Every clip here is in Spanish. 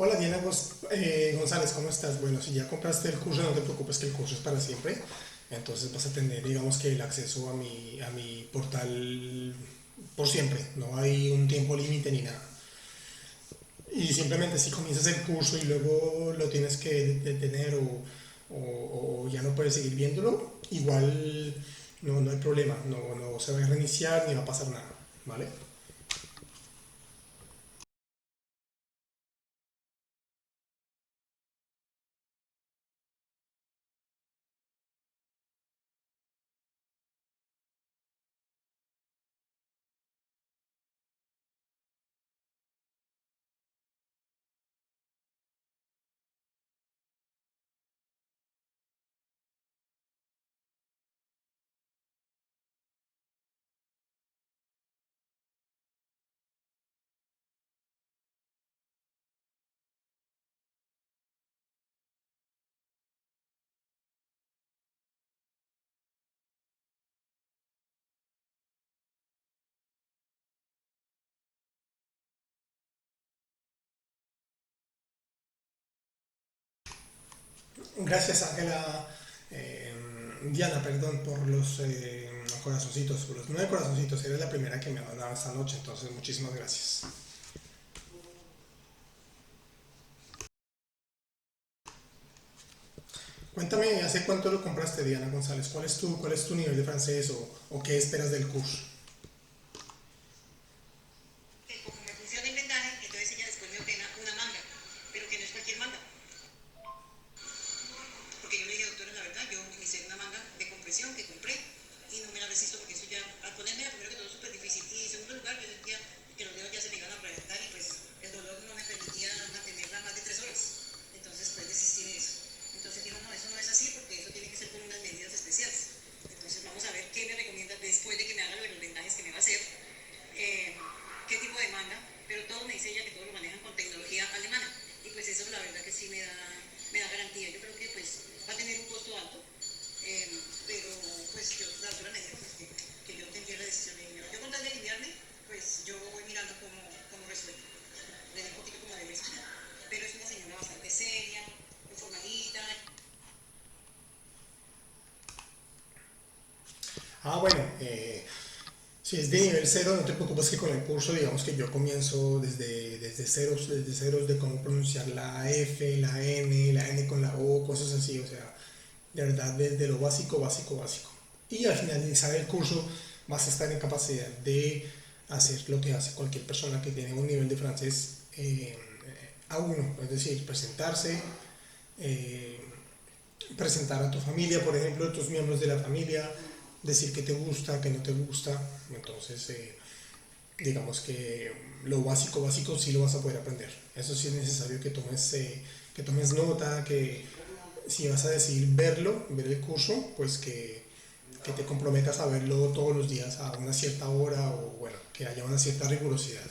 Hola Diana González, ¿cómo estás? Bueno, si ya compraste el curso, no te preocupes que el curso es para siempre. Entonces vas a tener, digamos que el acceso a mi portal por siempre. No hay un tiempo límite ni nada. Y simplemente si comienzas el curso y luego lo tienes que detener o ya no puedes seguir viéndolo, igual no hay problema. No se va a reiniciar ni va a pasar nada. ¿Vale? Gracias, Ángela. Diana, perdón por los corazoncitos, por los 9 corazoncitos. Eres la primera que me ha dado esta noche, entonces muchísimas gracias. Cuéntame, ¿hace cuánto lo compraste, Diana González? ¿Cuál es tu nivel de francés o qué esperas del curso? Bueno, si es de nivel cero, no te preocupes que con el curso, digamos que yo comienzo desde ceros de cómo pronunciar la F, la N con la O, cosas así, o sea, de verdad, desde lo básico, básico, básico. Y al finalizar el curso vas a estar en capacidad de hacer lo que hace cualquier persona que tiene un nivel de francés A1, es decir, eh, presentar a tu familia, por ejemplo, a tus miembros de la familia, decir que te gusta, que no te gusta. Entonces, digamos que lo básico, básico sí lo vas a poder aprender. Eso sí es necesario que tomes nota, que si vas a decidir ver el curso, pues que te comprometas a verlo todos los días a una cierta hora o bueno, que haya una cierta rigurosidad.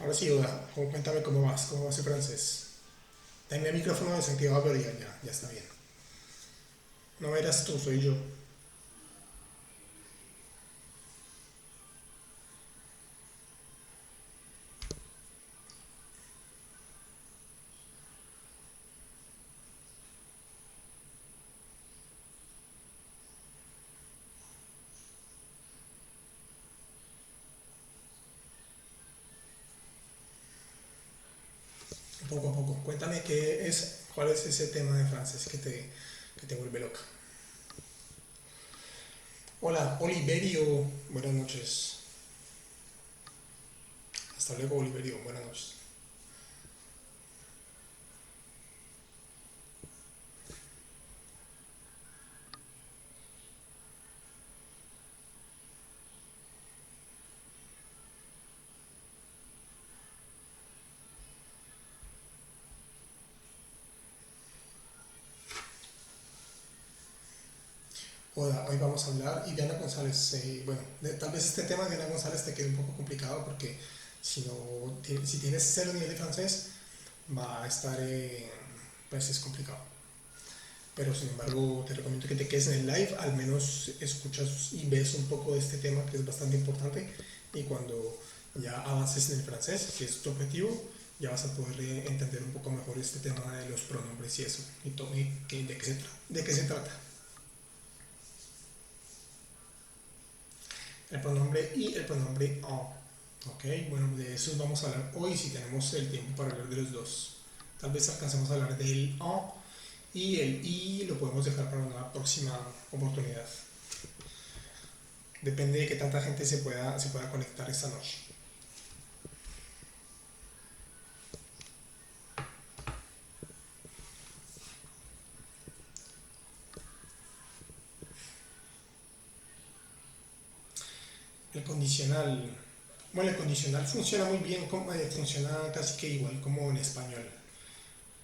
Ahora sí, Oda, cuéntame cómo vas el francés. Tenía el micrófono desactivado, pero ya está bien. No eras tú, soy yo. Poco a poco. Cuéntame cuál es ese tema de francés que te vuelve loca. Hola, Oliverio. Buenas noches. Hasta luego, Oliverio. Buenas noches. Hola, hoy vamos a hablar y Diana González, bueno, tal vez este tema de Diana González te quede un poco complicado porque si tienes cero nivel de francés va a estar, pues es complicado. Pero sin embargo te recomiendo que te quedes en el live, al menos escuchas y ves un poco de este tema que es bastante importante y cuando ya avances en el francés, si es tu objetivo, ya vas a poder entender un poco mejor este tema de los pronombres y eso, y, todo, de qué se trata. El pronombre y el pronombre en. Ok, bueno, de eso vamos a hablar hoy si tenemos el tiempo para hablar de los dos. Tal vez alcancemos a hablar del en y el i lo podemos dejar para una próxima oportunidad. Depende de que tanta gente se pueda conectar esta noche. El condicional. Bueno, el condicional funciona muy bien, funciona casi que igual como en español.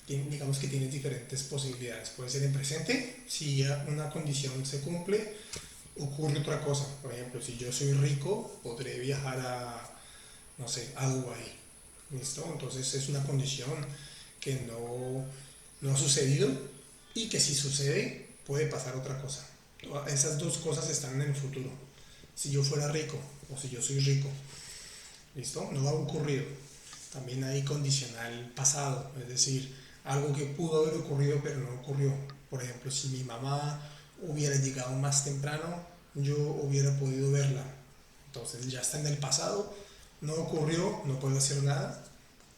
Digamos que tienes diferentes posibilidades. Puede ser en presente, si una condición se cumple, ocurre otra cosa. Por ejemplo, si yo soy rico, podré viajar no sé, a Dubái. ¿Listo? Entonces es una condición que no ha sucedido y que si sucede puede pasar otra cosa. Esas dos cosas están en el futuro. Si yo fuera rico o si yo soy rico, ¿listo? No ha ocurrido. También hay condicional pasado, es decir, algo que pudo haber ocurrido pero no ocurrió. Por ejemplo, si mi mamá hubiera llegado más temprano, yo hubiera podido verla. Entonces ya está en el pasado, no ocurrió, no puedo hacer nada,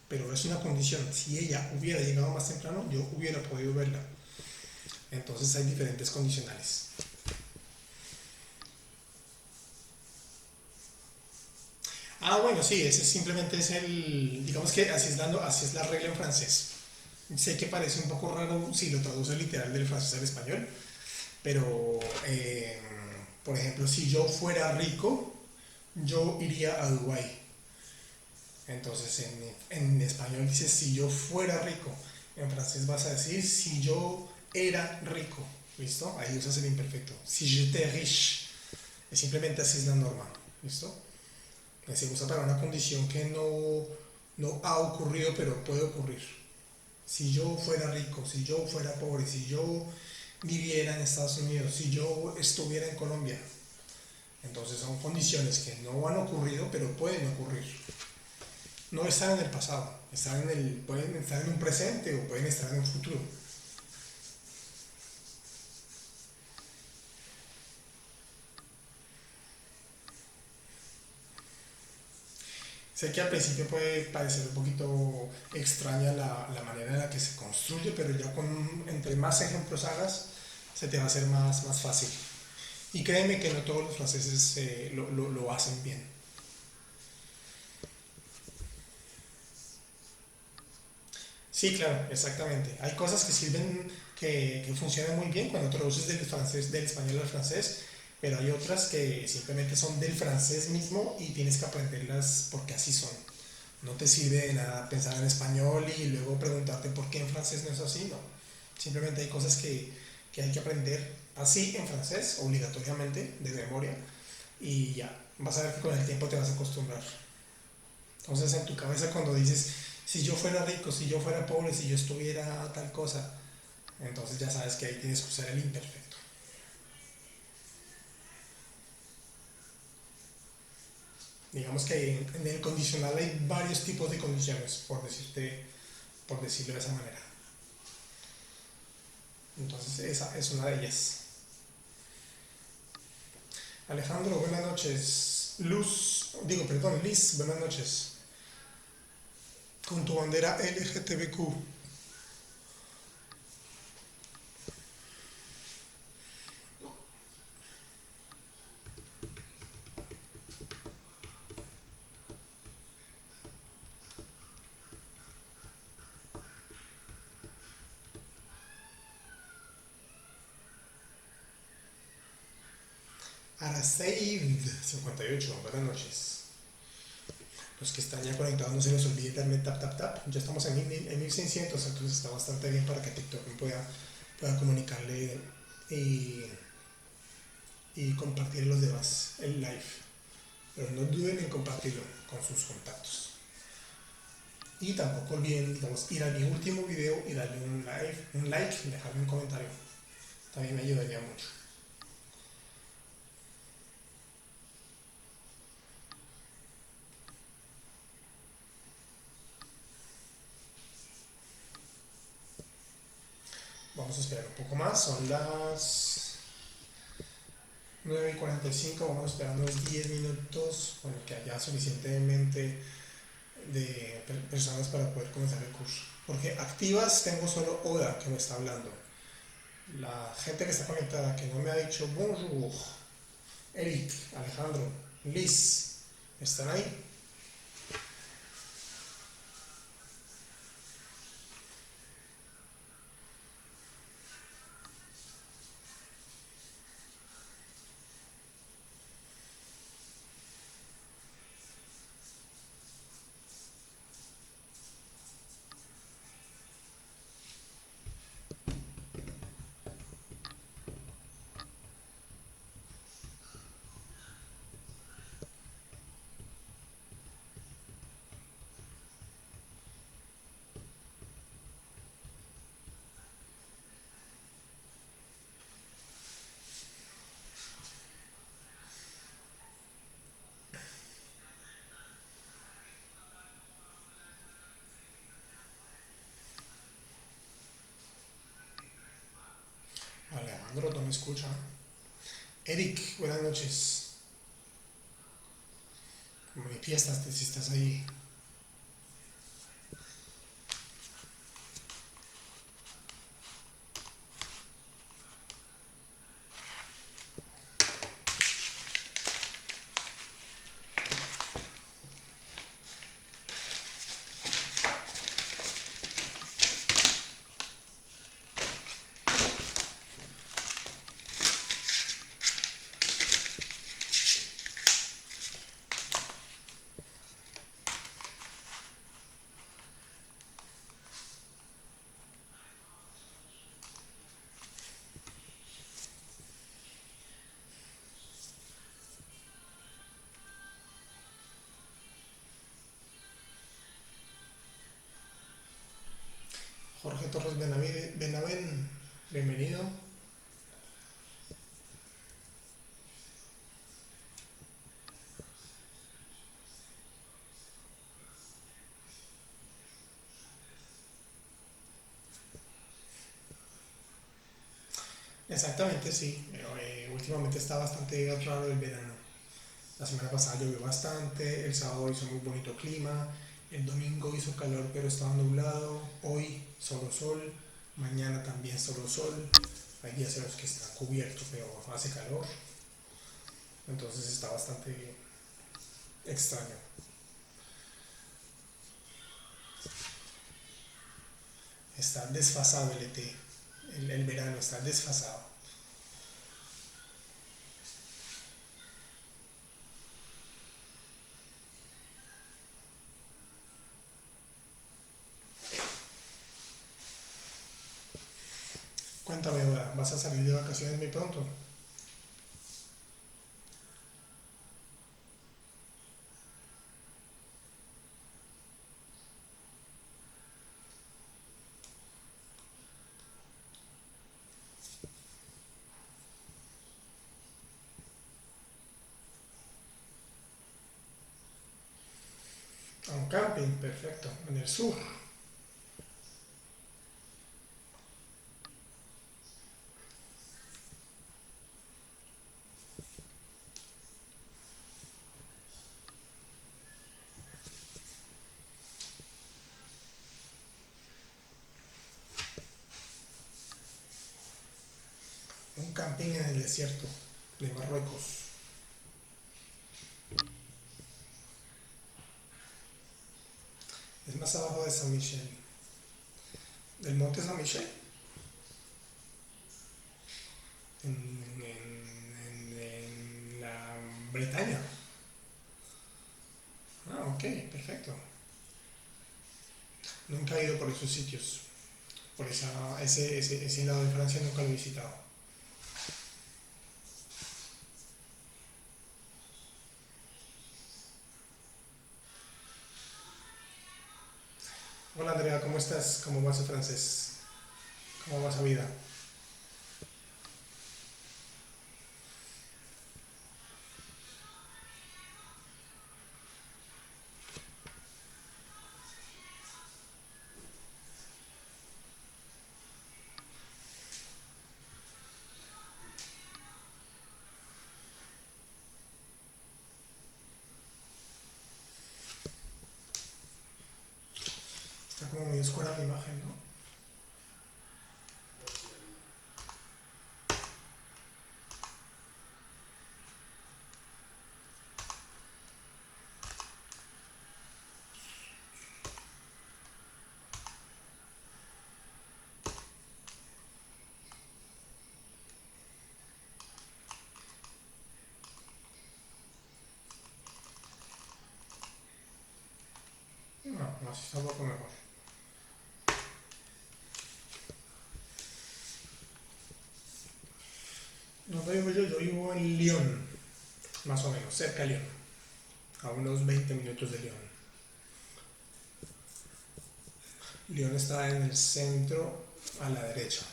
pero es una condición. Si ella hubiera llegado más temprano, yo hubiera podido verla. Entonces hay diferentes condicionales. Ah, bueno, sí, ese simplemente es digamos que así es la regla en francés. Sé que parece un poco raro si lo traduce literal del francés al español, pero, por ejemplo, si yo fuera rico, yo iría a Dubái. Entonces, en español dice si yo fuera rico. En francés vas a decir si yo era rico. ¿Listo? Ahí usas el imperfecto. Si j'étais riche. Simplemente así es la norma. ¿Listo? Se usa para una condición que no ha ocurrido, pero puede ocurrir. Si yo fuera rico, si yo fuera pobre, si yo viviera en Estados Unidos, si yo estuviera en Colombia. Entonces son condiciones que no han ocurrido, pero pueden ocurrir. No están en el pasado, pueden estar en un presente o pueden estar en un futuro. Sé que al principio puede parecer un poquito extraña la manera en la que se construye, pero ya entre más ejemplos hagas, se te va a hacer más fácil. Y créeme que no todos los franceses lo hacen bien. Sí, claro, exactamente. Hay cosas que sirven, que funcionan muy bien cuando traduces del español al francés, pero hay otras que simplemente son del francés mismo y tienes que aprenderlas porque así son. No te sirve de nada pensar en español y luego preguntarte por qué en francés no es así, no. Simplemente hay cosas que hay que aprender así en francés, obligatoriamente, de memoria, y ya, vas a ver que con el tiempo te vas a acostumbrar. Entonces en tu cabeza cuando dices, si yo fuera rico, si yo fuera pobre, si yo estuviera tal cosa, entonces ya sabes que ahí tienes que usar el imperfecto. Digamos que en el condicional hay varios tipos de condiciones, por decirlo de esa manera. Entonces esa es una de ellas. Alejandro, buenas noches. Liz, buenas noches. Con tu bandera LGTBQ. Araseid 58, buenas noches. Los que están ya conectados no se les olvide darle tap tap tap. Ya estamos en 1600, entonces está bastante bien para que TikTok pueda comunicarle y, y compartir los demás el live. Pero no duden en compartirlo con sus contactos. Y tampoco olviden, digamos, ir a mi último video y darle un like, dejarme un comentario. También me ayudaría mucho. Vamos a esperar un poco más, son las 9:45, vamos a esperar unos 10 minutos, bueno, que haya suficientemente de personas para poder comenzar el curso. Porque activas tengo solo Oda que me está hablando. La gente que está conectada que no me ha dicho bonjour, Eric, Alejandro, Liz, ¿están ahí? Alejandro, no me escucha. Eric, buenas noches. Manifiestas si estás ahí. Jorge Torres Benaven, bienvenido. Exactamente, sí. Pero, últimamente está bastante raro el verano. La semana pasada llovió bastante, el sábado hizo muy bonito clima, el domingo hizo calor pero estaba nublado, hoy solo sol, mañana también solo sol, hay días en los que está cubierto pero hace calor, entonces está bastante extraño. Está desfasado el ET, el verano está desfasado. Cuéntame ahora, ¿vas a salir de vacaciones muy pronto? camping, perfecto, en el sur. Un camping en el desierto de Marruecos. Es más abajo de San Michel. Del monte San Michel. En la Bretaña. Ah, ok, perfecto. Nunca he ido por esos sitios. Por ese lado de Francia nunca lo he visitado. Hola Andrea, ¿cómo estás? ¿Cómo va su francés? ¿Cómo va su vida? Está como muy oscura la imagen, ¿no? No, así está un poco mejor. ¿Dónde vivo yo? Yo vivo en Lyon, más o menos, cerca de Lyon, a unos 20 minutos de Lyon. Lyon está en el centro, a la derecha,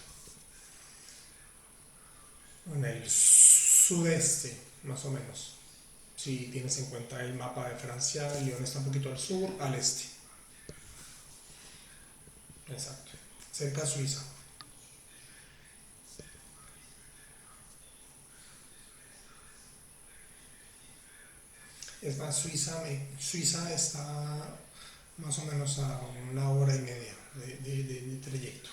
en el sudeste, más o menos. Si tienes en cuenta el mapa de Francia, Lyon está un poquito al sur, al este. Exacto. Cerca de Suiza. Es más, Suiza está más o menos a una hora y media de trayecto.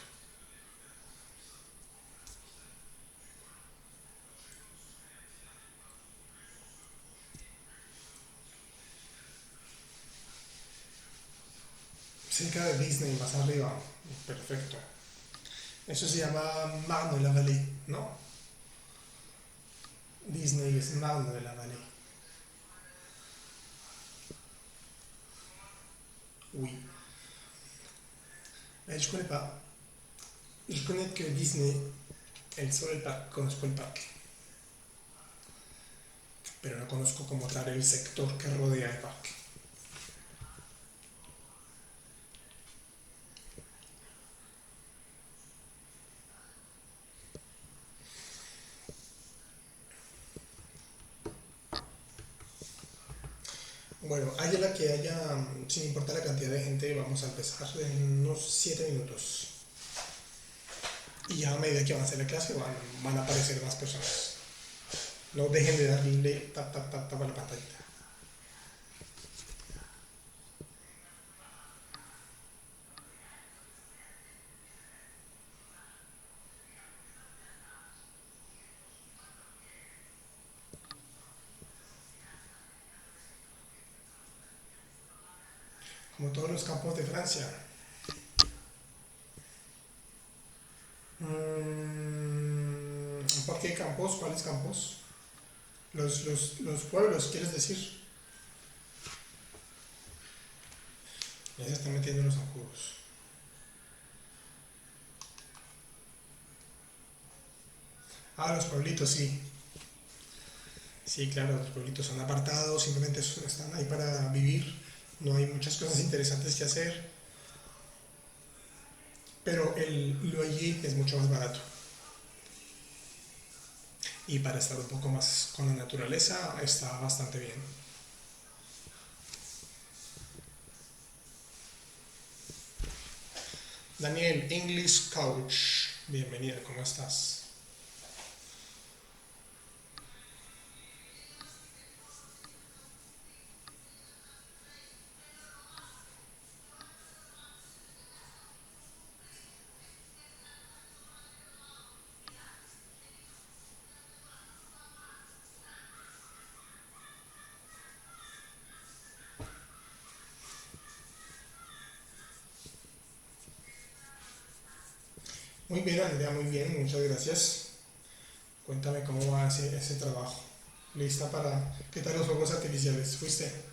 Cerca de Disney, más arriba. Perfecto. Eso se llama Marne-la-Vallée, ¿no? Disney es Marne-la-Vallée. Oui. Mais je connais pas. Je connais que Disney, el solo el parque, conozco el parque, pero no conozco como tal el sector que rodea el parque. Bueno, haya la que haya, sin importar la cantidad de gente, vamos a empezar en unos 7 minutos. Y ya a medida que avance la clase van a aparecer más personas. No dejen de darle tap, tap, tap, tap a la pantallita. Como todos los campos de Francia. ¿Por qué campos? ¿Cuáles campos? Los pueblos, ¿quieres decir? Ya se están metiendo los zancudos. Ah, los pueblitos, sí. Sí, claro, los pueblitos son apartados, simplemente están ahí para vivir. No hay muchas cosas interesantes que hacer, pero lo allí es mucho más barato. Y para estar un poco más con la naturaleza está bastante bien. Daniel, English Coach. Bienvenido, ¿cómo estás? Muy bien, Andrea, muy bien, muchas gracias. Cuéntame cómo va ese trabajo. ¿Lista para qué tal los juegos artificiales? ¿Fuiste?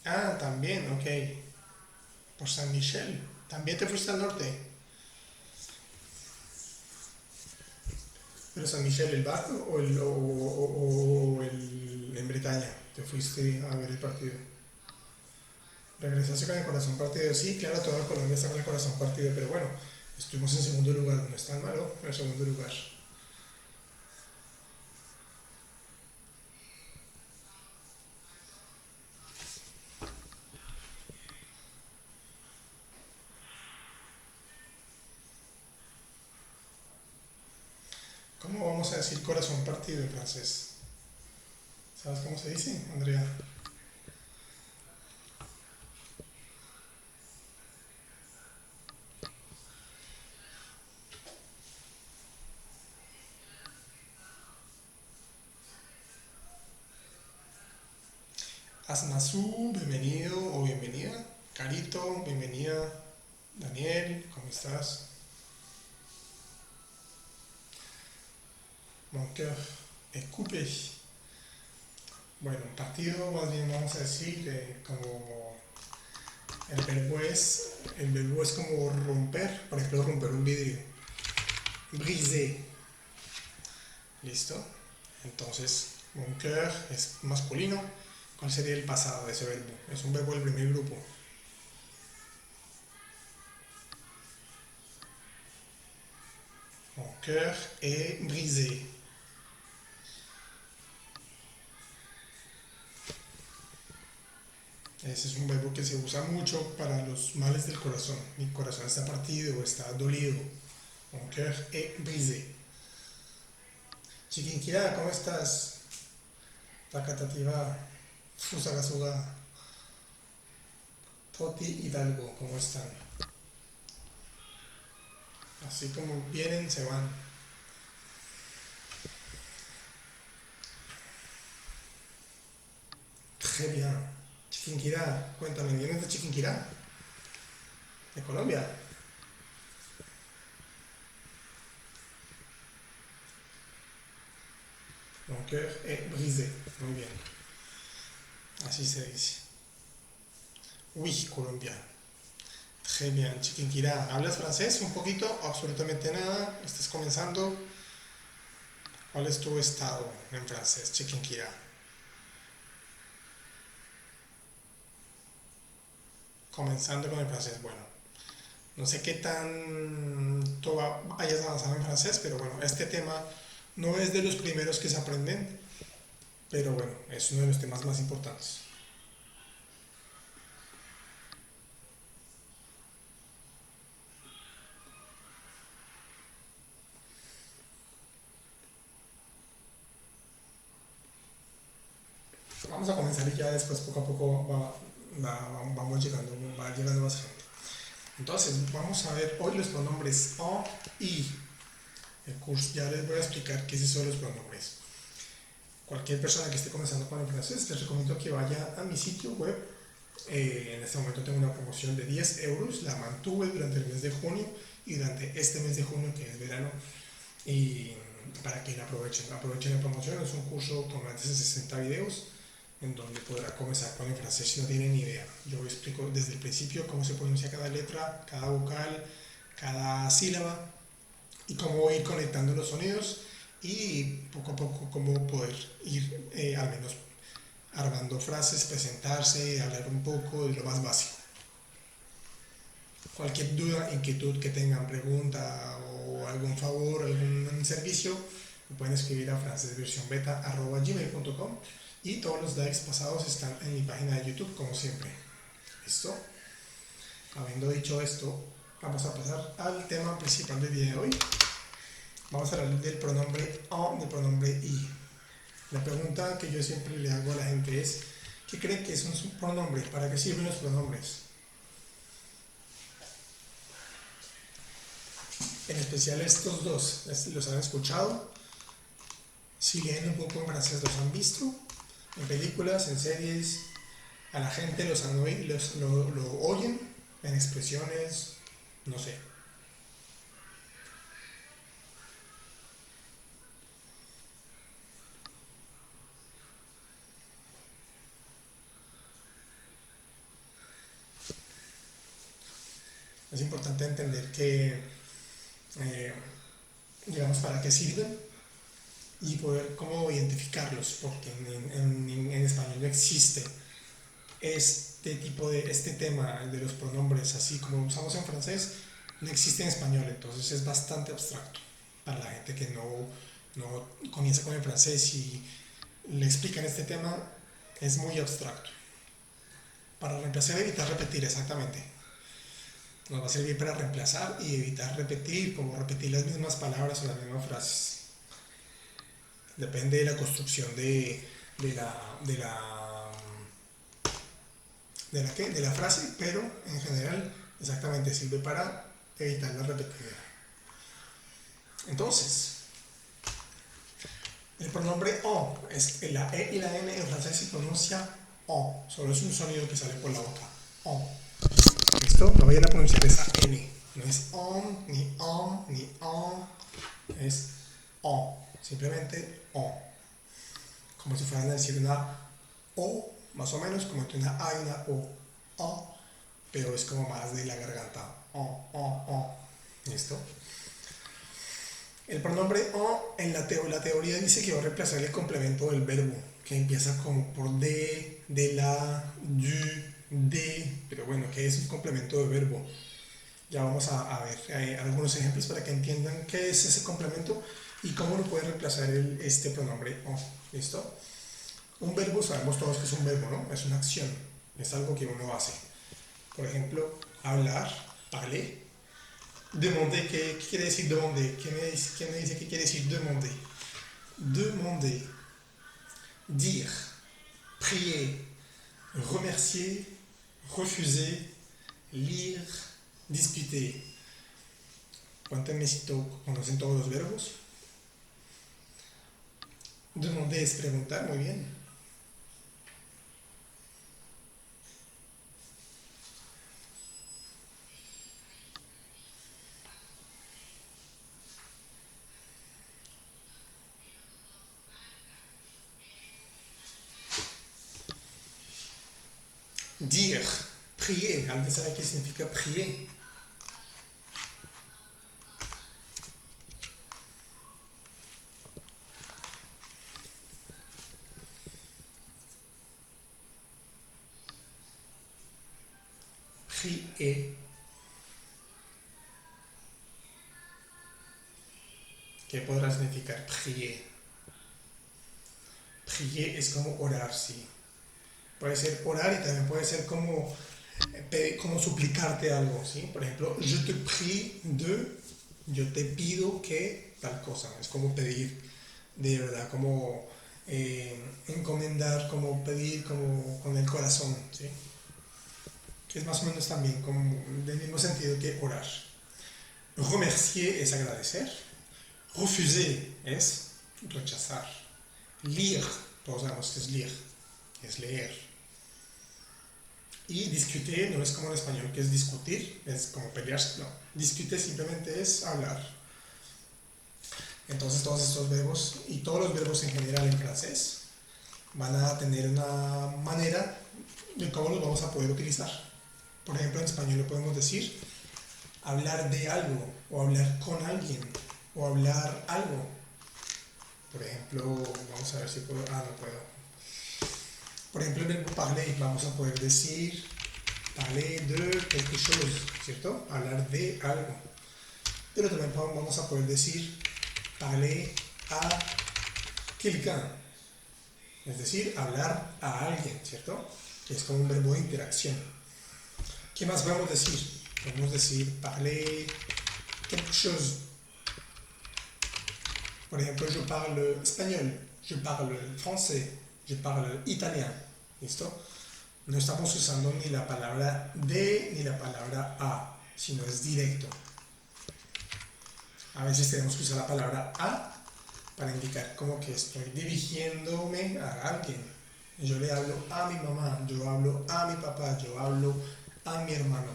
Ah, también, ok. Por San Michel. ¿También te fuiste al norte? ¿Pero San Michel el barco o en Bretaña? ¿Te fuiste a ver el partido? ¿Regresaste con el corazón partido? Sí, claro, toda Colombia está con el corazón partido, pero bueno, estuvimos en segundo lugar, no es tan malo, en segundo lugar. ¿Cómo vamos a decir corazón partido en francés? ¿Sabes cómo se dice, Andrea? Asnasu, bienvenido o bienvenida. Carito, bienvenida. Daniel, ¿cómo estás? Mon cœur est coupé. Bueno, partido más bien vamos a decir como el verbo es como romper, por ejemplo, romper un vidrio. Briser, ¿listo? Entonces, mon cœur es masculino. ¿Cuál sería el pasado de ese verbo? Es un verbo del primer grupo. Mon cœur est brisé. Ese es un verbo que se usa mucho para los males del corazón. Mi corazón está partido o está dolido. Mon cœur est brisé. Chiquinquirá, ¿cómo estás? Takatativa, Fusagasuga, Toti Hidalgo, ¿cómo están? Así como vienen, se van. Très bien. Chiquinquirá, cuéntame, ¿vienes de Chiquinquirá? ¿De Colombia? Mon cœur est brisé. Muy bien. Así se dice. Oui, Colombia. Très bien. Chiquinquirá, ¿hablas francés un poquito? Absolutamente nada. ¿Estás comenzando? ¿Cuál es tu estado en francés, Chiquinquirá? Comenzando con el francés, bueno. No sé qué tanto hayas avanzado en francés, pero bueno, este tema no es de los primeros que se aprenden, pero bueno, es uno de los temas más importantes. Vamos a comenzar y ya después poco a poco vamos llegando, va llegando más gente. Entonces, vamos a ver hoy los pronombres en y. El curso ya les voy a explicar qué es eso de los pronombres. Cualquier persona que esté comenzando con el francés, les recomiendo que vaya a mi sitio web. En este momento tengo una promoción de 10 euros, la mantuve durante el mes de junio y durante este mes de junio, que es verano, y para que la aprovechen la promoción. Es un curso con más de 60 videos en donde podrá comenzar con el francés si no tiene ni idea. Yo explico desde el principio cómo se pronuncia cada letra, cada vocal, cada sílaba y cómo ir conectando los sonidos y poco a poco cómo poder ir al menos armando frases, presentarse, hablar un poco de lo más básico. Cualquier duda, inquietud que tengan, pregunta o algún favor, algún servicio, me pueden escribir a francesversionbeta@gmail.com y todos los likes pasados están en mi página de YouTube como siempre. ¿Listo? Habiendo dicho esto, vamos a pasar al tema principal del día de hoy. Vamos a hablar del pronombre en, del pronombre y. La pregunta que yo siempre le hago a la gente es, ¿qué creen que es un pronombre? ¿Para qué sirven los pronombres? En especial estos dos, ¿los han escuchado? Si leen un poco en francés, ¿los han visto? En películas, en series, a la gente lo oyen, en expresiones, no sé. Es importante entender que, digamos, para qué sirven y poder cómo identificarlos, porque en español no existe este tema de los pronombres, así como usamos en francés, no existe en español, entonces es bastante abstracto para la gente que no comienza con el francés y le explican este tema, es muy abstracto. Para reemplazar, evitar repetir, exactamente. Nos va a servir para reemplazar y evitar repetir, como repetir las mismas palabras o las mismas frases. Depende de la construcción de la frase, pero en general exactamente sirve para evitar la repetición. Entonces, el pronombre en, la E y la N en francés se pronuncia en, solo es un sonido que sale por la boca, en. ¿Listo? No vayan a pronunciar esa N, no es on, ni on, ni on, es en, simplemente en, como si fueran a decir una O, más o menos como entre una A y una O, en, pero es como más de la garganta, en. ¿Listo? El pronombre en la teoría dice que va a reemplazar el complemento del verbo, que empieza como por de la, du, de, pero bueno, ¿qué es un complemento de verbo? Ya vamos a ver algunos ejemplos para que entiendan qué es ese complemento y cómo lo puede reemplazar este pronombre en. ¿Listo? Un verbo, sabemos todos que es un verbo, ¿no? Es una acción, es algo que uno hace. Por ejemplo, hablar, parler. Demander, ¿qué quiere decir demander? ¿Quién me dice qué quiere decir demander? Demander, dire, prier, remercier, refuser, lire, discuter. Cuéntenme si conocen todos los verbos. Demander es preguntar, muy bien. Dire, prier, ¿alguien sabe qué significa prier? Prier. ¿Qué podrá significar prier? Prier es como orar, sí. Puede ser orar y también puede ser como suplicarte algo, ¿sí? Por ejemplo, je te prie de, yo te pido que tal cosa. Es como pedir, de verdad, como encomendar, como pedir, como con el corazón, ¿sí? Que es más o menos también como del mismo sentido que orar. Remercier es agradecer. Refuser es rechazar. Lire, todos sabemos que es lire, es leer. Y discutir no es como en español que es discutir, es como pelearse, no. Discutir simplemente es hablar. Entonces todos estos verbos y todos los verbos en general en francés van a tener una manera de cómo los vamos a poder utilizar. Por ejemplo, en español le podemos decir hablar de algo, o hablar con alguien, o hablar algo. Por ejemplo, vamos a ver si puedo. No puedo. Por ejemplo, el verbo parler, vamos a poder decir parler de quelque chose, ¿cierto? Hablar de algo. Pero también vamos a poder decir parler a quelqu'un, es decir, hablar a alguien, ¿cierto? Que es como un verbo de interacción. ¿Qué más podemos decir? Podemos decir parler quelque chose. Por ejemplo, je parle español, je parle français, je parle italien. ¿Listo? No estamos usando ni la palabra de ni la palabra a, sino es directo. A veces tenemos que usar la palabra a para indicar como que estoy dirigiéndome a alguien. Yo le hablo a mi mamá, yo hablo a mi papá, yo hablo a mi hermano.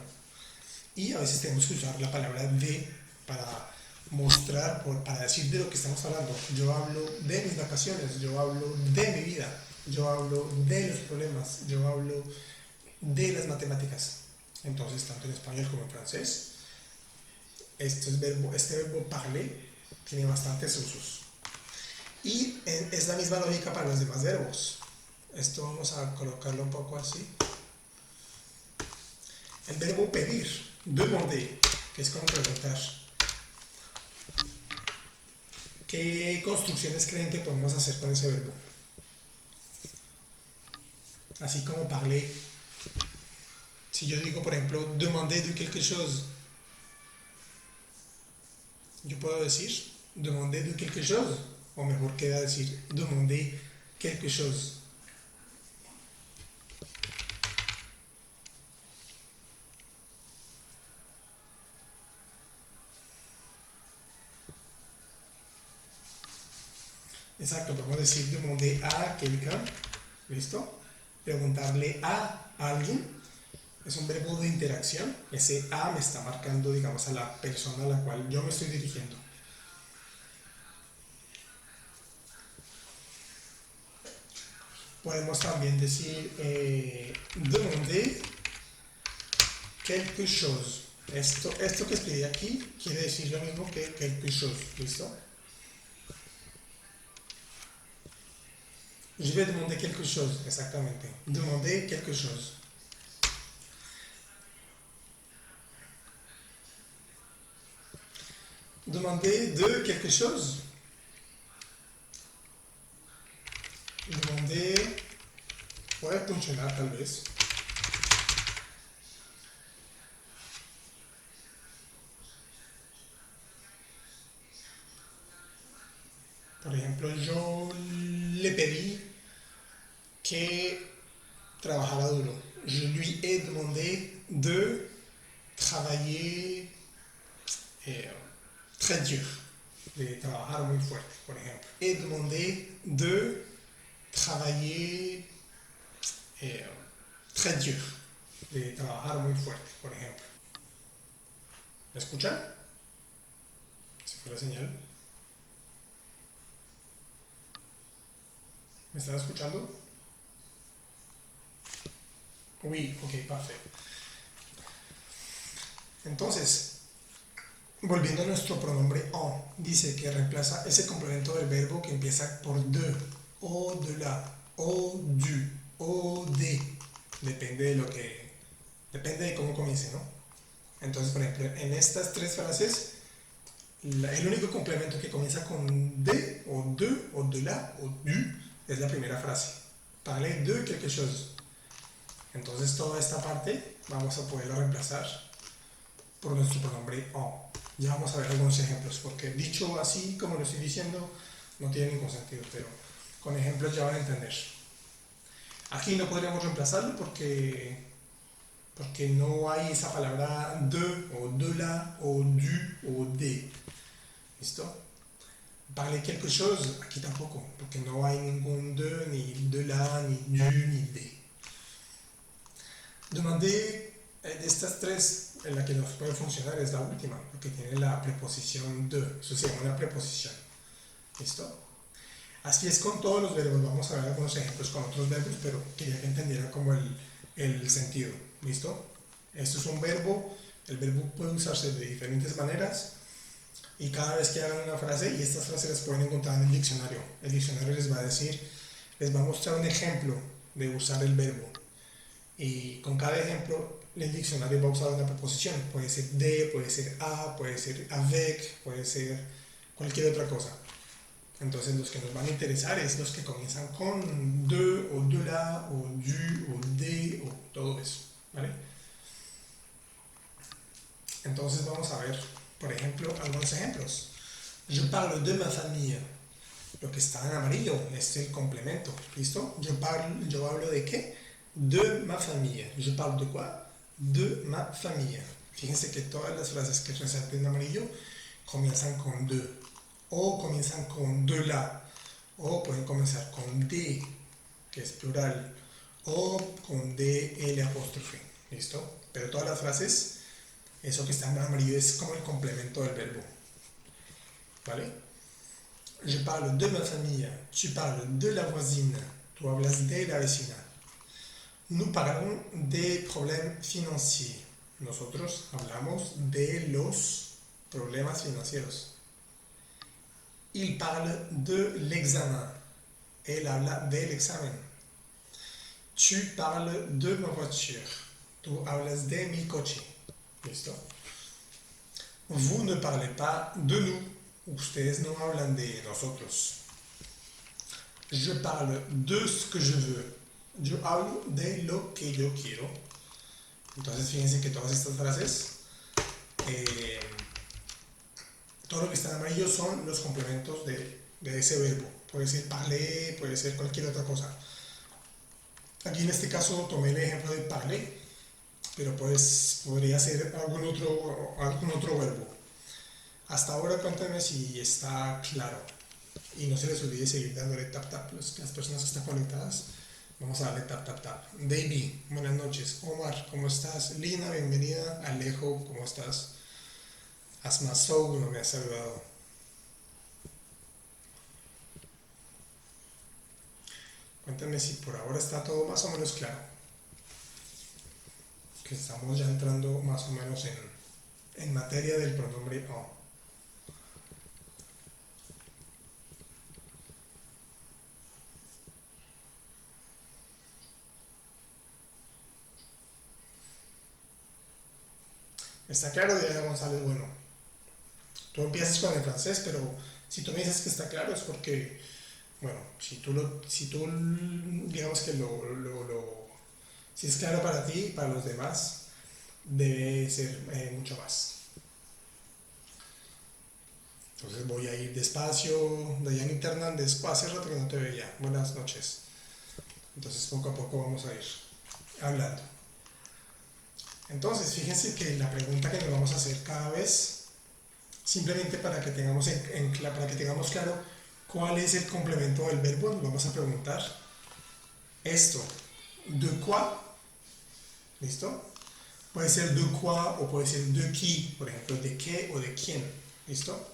Y a veces tenemos que usar la palabra de para mostrar, para decir de lo que estamos hablando. Yo hablo de mis vacaciones, yo hablo de mi vida, yo hablo de los problemas, yo hablo de las matemáticas. Entonces, tanto en español como en francés, este verbo parler tiene bastantes usos. Y es la misma lógica para los demás verbos. Esto vamos a colocarlo un poco así. El verbo pedir, demander, que es como preguntar. ¿Qué construcciones creen que podemos hacer con ese verbo? Así como parler. Si yo digo, por ejemplo, demander de quelque chose, yo puedo decir demander de quelque chose, o mejor queda decir demander quelque chose. Exacto, podemos decir demander a quelqu'un, ¿listo? Preguntarle a alguien, es un verbo de interacción, ese a me está marcando, digamos, a la persona a la cual yo me estoy dirigiendo. Podemos también decir demander quelque chose. Esto que escribí aquí quiere decir lo mismo que quelque chose, ¿listo? Je vais demander quelque chose, exactamente. Demander quelque chose. Demander de quelque chose. Demander puede funcionar tal vez. Por ejemplo, yo le pedí que trabajara duro. Je lui ai demandé de travailler très dur, de trabajar muy fuerte, por ejemplo. He demandé de travailler très dur, de trabajar muy fuerte, por ejemplo. ¿Me escuchan? ¿Se fue la señal? ¿Me están escuchando? Oui, ok, perfecto. Entonces, volviendo a nuestro pronombre en, dice que reemplaza ese complemento del verbo que empieza por de, o de la, o du, o de. Depende de cómo comience, ¿no? Entonces, por ejemplo, en estas tres frases, el único complemento que comienza con de, o de la, o du, es la primera frase. Parler de quelque chose. Entonces toda esta parte vamos a poderla reemplazar por nuestro pronombre en. Ya vamos a ver algunos ejemplos, porque dicho así como lo estoy diciendo no tiene ningún sentido, pero con ejemplos ya van a entender. Aquí no podríamos reemplazarlo porque no hay esa palabra de, o de la, o du, o de. ¿Listo? Parler quelque chose, aquí tampoco, porque no hay ningún de, ni de la, ni du, ni de. Demander, de estas tres, en la que nos puede funcionar es la última, porque tiene la preposición de, eso se llama una preposición. ¿Listo? Así es con todos los verbos. Vamos a ver algunos ejemplos con otros verbos, pero quería que entendieran como el sentido. ¿Listo? Esto es un verbo. El verbo puede usarse de diferentes maneras y cada vez que hagan una frase, y estas frases las pueden encontrar en el diccionario les va a decir, les va a mostrar un ejemplo de usar el verbo. Y con cada ejemplo, el diccionario va a usar una preposición. Puede ser de, puede ser a, puede ser avec, puede ser cualquier otra cosa. Entonces los que nos van a interesar es los que comienzan con de o de la o du o de o todo eso, ¿vale? Entonces vamos a ver, por ejemplo, algunos ejemplos. Je parle de ma famille. Lo que está en amarillo es el complemento, ¿listo? Yo hablo de qué? De ma famille. Je parle de quoi? De ma famille. Fíjense que todas las frases que resalten en amarillo comienzan con de, o comienzan con de la, o pueden comenzar con de, que es plural, o con de l apóstrofe, ¿listo? Pero todas las frases, eso que está en amarillo es como el complemento del verbo, ¿vale? Je parle de ma famille, tu parles de la voisine, tú hablas de la vecina. Nous parlons des problèmes financiers. Nosotros hablamos de los problemas financieros. Il parle de l'examen. Él habla del examen. Tu parles de ma voiture. Tú hablas de mi coche. ¿Listo? Vous ne parlez pas de nous. Ustedes no hablan de nosotros. Je parle de ce que je veux. Yo hablo de lo que yo quiero. Entonces fíjense que todas estas frases, eh, todo lo que está en amarillo son los complementos de ese verbo. Puede ser parler, puede ser cualquier otra cosa. Aquí en este caso tomé el ejemplo de parler, pero pues podría ser algún otro verbo. Hasta ahora cuéntame si está claro. Y no se les olvide seguir dándole tap tap las personas que están conectadas. Vamos a darle tap tap tap. Davey, buenas noches. Omar, ¿cómo estás? Lina, bienvenida. Alejo, ¿cómo estás? Asma Soul, no me has saludado. Cuéntame si por ahora está todo más o menos claro. Que estamos ya entrando más o menos en materia del pronombre o. ¿Está claro, Diana González? Bueno, tú empiezas con el francés, pero si tú me dices que está claro es porque, bueno, si tú digamos que si es claro para ti y para los demás, debe ser mucho más. Entonces voy a ir despacio. Dayanita Hernández, hace rato que no te veía. Buenas noches. Entonces poco a poco vamos a ir hablando. Entonces fíjense que la pregunta que nos vamos a hacer cada vez, simplemente para que tengamos, para que tengamos claro cuál es el complemento del verbo, nos vamos a preguntar esto. ¿De quoi? ¿Listo? Puede ser de quoi o puede ser de qui, por ejemplo, de qué o de quién. ¿Listo?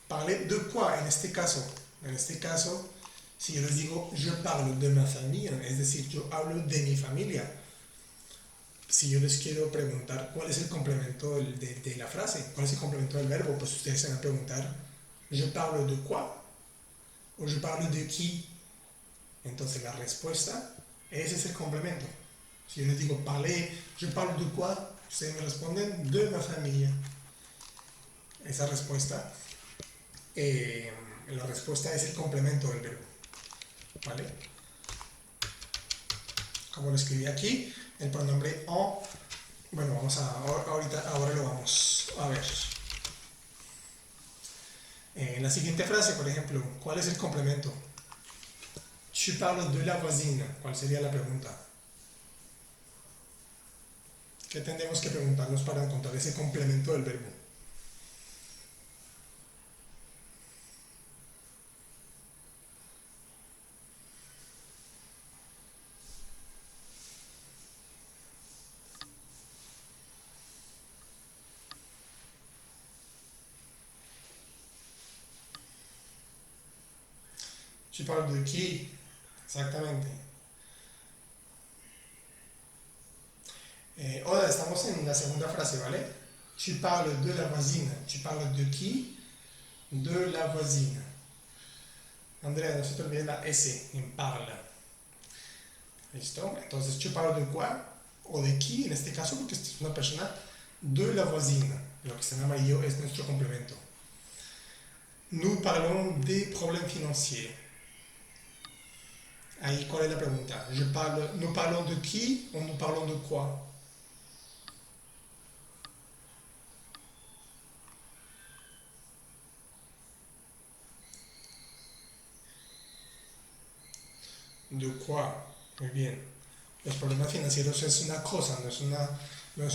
Parler de quoi en este caso. En este caso, si yo les digo je parle de ma famille, es decir, yo hablo de mi familia. Si yo les quiero preguntar cuál es el complemento de la frase, cuál es el complemento del verbo, pues ustedes se van a preguntar je parle de quoi o je parle de qui. Entonces la respuesta, ese es el complemento. Si yo les digo parler, je parle de quoi, ustedes me responden de ma famille. Esa respuesta, la respuesta es el complemento del verbo. ¿Vale? Como lo escribí aquí, el pronombre en, bueno, ahora lo vamos a ver. En la siguiente frase, por ejemplo, ¿cuál es el complemento? Tu parles de la voisine. ¿Cuál sería la pregunta? ¿Qué tendremos que preguntarnos para encontrar ese complemento del verbo? Tu parles de qui? Exactamente. Ahora estamos en la segunda frase, ¿vale? Tu parles de la voisine. Tu parles de qui? De la voisine. Andrea, no se te olvide la S en parla. ¿Listo? Entonces, tu parles de quoi? O de qui, en este caso, porque es una persona de la voisine. Lo que está en amarillo es nuestro complemento. Nous parlons des problèmes financiers. Ahí, ¿cuál es la pregunta? ¿Nous parlons de qui o nous parlons de quoi? De quoi? Muy bien. Los problemas financieros es una cosa, no es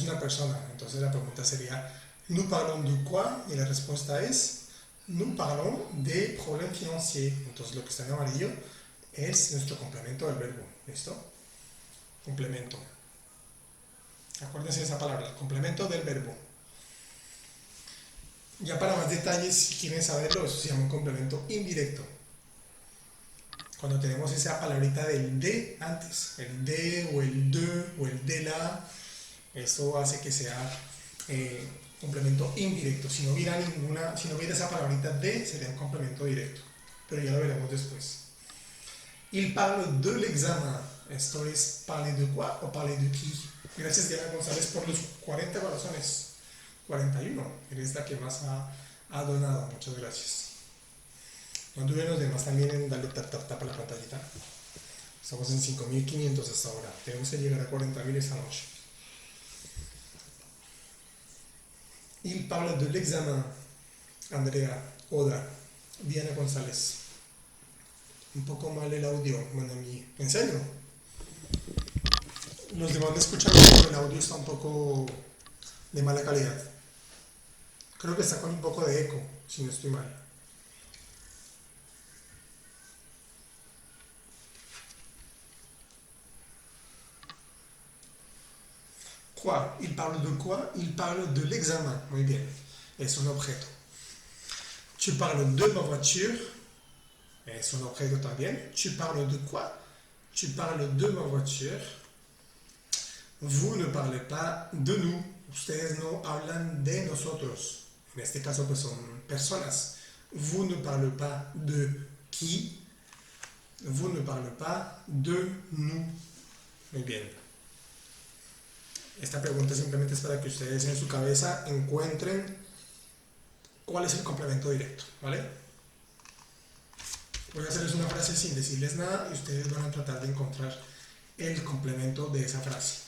una persona. Entonces la pregunta sería, ¿nous parlons de quoi? Y la respuesta es, nous parlons des problèmes financiers. Entonces lo que está en amarillo es nuestro complemento del verbo. ¿Listo? Complemento. Acuérdense de esa palabra, complemento del verbo. Ya para más detalles, si quieren saberlo, eso se llama un complemento indirecto. Cuando tenemos esa palabrita del de antes, el de o el de o el de la, eso hace que sea complemento indirecto. Si no hubiera esa palabrita de, sería un complemento directo. Pero ya lo veremos después. Il parle de l'examen. Esto es parler de quoi o parler de qui. Gracias Diana González por los 40 corazones. 41. Eres la que más ha donado. Muchas gracias. No duden los demás también en darle tap tap tap a la pantallita. Estamos en 5500 hasta ahora. Tenemos que llegar a 40.000 esta noche. Il parle de l'examen. Andrea, Oda, Diana González. Un poco mal el audio, bueno, a mí. ¿En serio? Los demás me escuchan, pero el audio está un poco de mala calidad. Creo que está con un poco de eco, si no estoy mal. Quoi? Il parle de quoi? Il parle de l'examen. Muy bien. Es un objeto. Tu parles de ma voiture. Es un objeto también. Tu parles de quoi? Tu parles de ma voiture. Vous ne parlez pas de nous. Ustedes no hablan de nosotros. En este caso, pues son personas. Vous ne parlez pas de qui. Vous ne parlez pas de nous. Muy bien. Esta pregunta simplemente es para que ustedes en su cabeza encuentren cuál es el complemento directo, ¿vale? Voy a hacerles una frase sin decirles nada y ustedes van a tratar de encontrar el complemento de esa frase.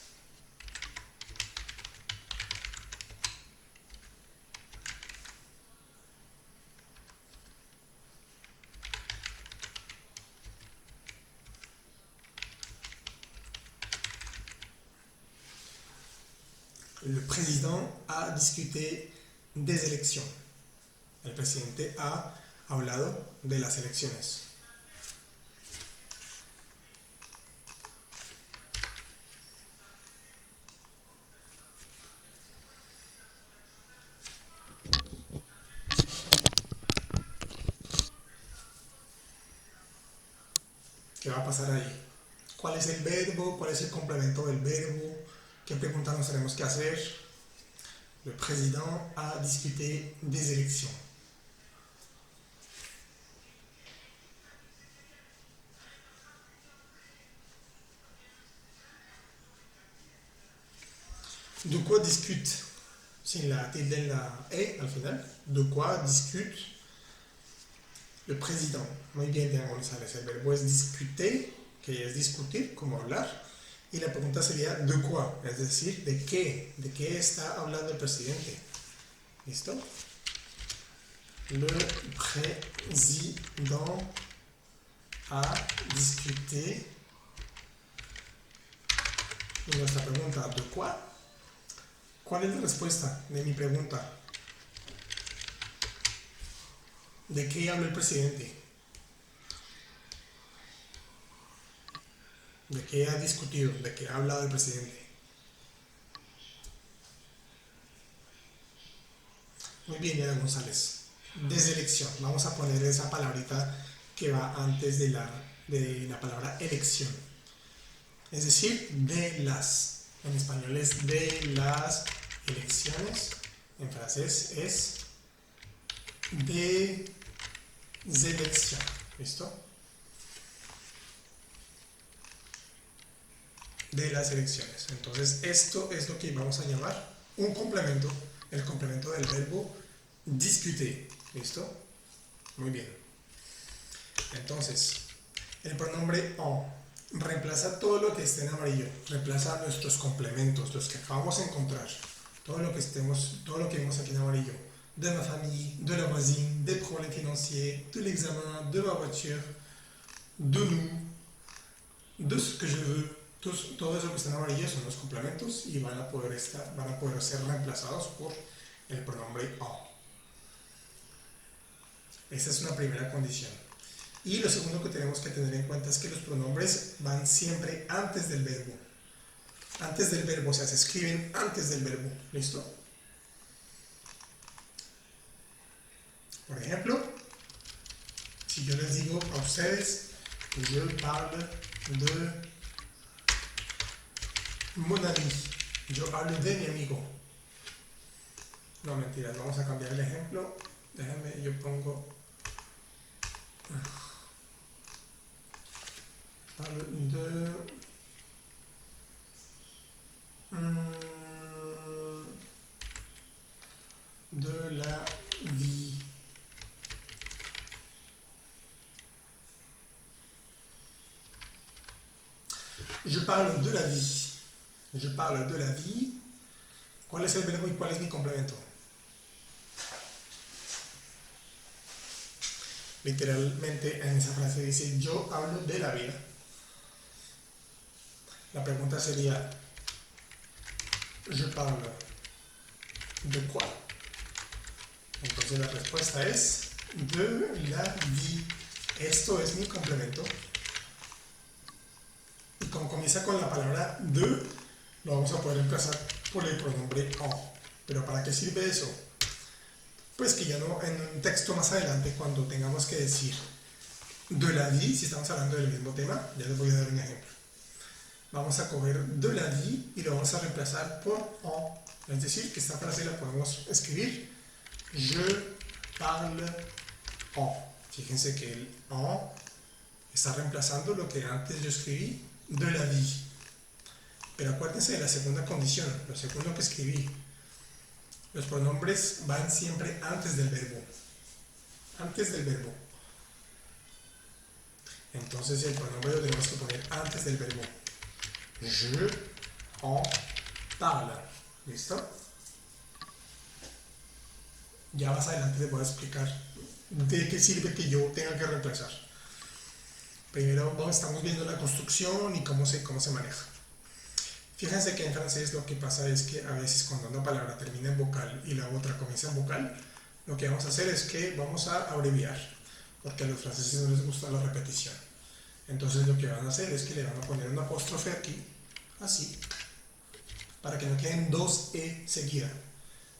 Le président a discuté des élections. El presidente ha hablado de las elecciones. ¿Qué va a pasar ahí? ¿Cuál es el verbo? ¿Cuál es el complemento del verbo? ¿Qué pregunta nos tenemos que hacer? Le président a discuté des élections. De quoi discute? Sin la tilde en la E al final. De quoi discute le président? Muy bien, Diana González. El verbo es discuter, que es discutir, como hablar. Y la pregunta sería ¿de quoi? Es decir, ¿de qué? ¿De qué está hablando el presidente? ¿Listo? Le président a discuté. Y nuestra pregunta, ¿de quoi? ¿Cuál es la respuesta de mi pregunta? ¿De qué habla el presidente? ¿De qué ha discutido? ¿De qué ha hablado el presidente? Muy bien, Diana González. Deselección. Vamos a poner esa palabrita que va antes de la palabra elección. Es decir, de las. En español es de las elecciones. En francés es des élections. ¿Listo? De las elecciones. Entonces, esto es lo que vamos a llamar un complemento, el complemento del verbo discuter. ¿Listo? Muy bien. Entonces, el pronombre en reemplaza todo lo que esté en amarillo, reemplaza nuestros complementos, los que acabamos de encontrar, todo lo que vemos aquí en amarillo, de ma famille, de la voisine, des problèmes financiers, de l'examen, de ma voiture, de nous, de ce que je veux. Todo eso que está en amarillo son los complementos y van a poder ser reemplazados por el pronombre en. Esta es una primera condición. Y lo segundo que tenemos que tener en cuenta es que los pronombres van siempre antes del verbo. Antes del verbo, o sea, se escriben antes del verbo. ¿Listo? Por ejemplo, si yo les digo a ustedes, je parle de mon ami. Yo hablo de mi amigo. No, mentiras, vamos a cambiar el ejemplo. Déjenme, yo pongo... Parle de la vie. Je parle de la vie. Je parle de la vie. ¿Cuál es el verbo y cuál es mi complemento? Literalmente en esa frase dice yo hablo de la vida. La pregunta sería je parle de quoi. Entonces la respuesta es de la vie. Esto es mi complemento. Y como comienza con la palabra de, lo vamos a poder reemplazar por el pronombre en. ¿Pero para qué sirve eso? Pues que ya no, en un texto más adelante, cuando tengamos que decir de la vie, si estamos hablando del mismo tema, ya les voy a dar un ejemplo. Vamos a coger de la vie y lo vamos a reemplazar por en. Es decir, que esta frase la podemos escribir je parle en. Fíjense que el en está reemplazando lo que antes yo escribí de la vie. Pero acuérdense de la segunda condición, lo segundo que escribí. Los pronombres van siempre antes del verbo. Antes del verbo. Entonces el pronombre lo tenemos que poner antes del verbo. Je en parle. ¿Listo? Ya más adelante les voy a explicar de qué sirve que yo tenga que reemplazar. Primero estamos viendo la construcción y cómo se maneja. Fíjense que en francés lo que pasa es que a veces cuando una palabra termina en vocal y la otra comienza en vocal, lo que vamos a hacer es que vamos a abreviar, porque a los franceses no les gusta la repetición. Entonces lo que van a hacer es que le van a poner un apóstrofe aquí, así, para que no queden dos E seguidas.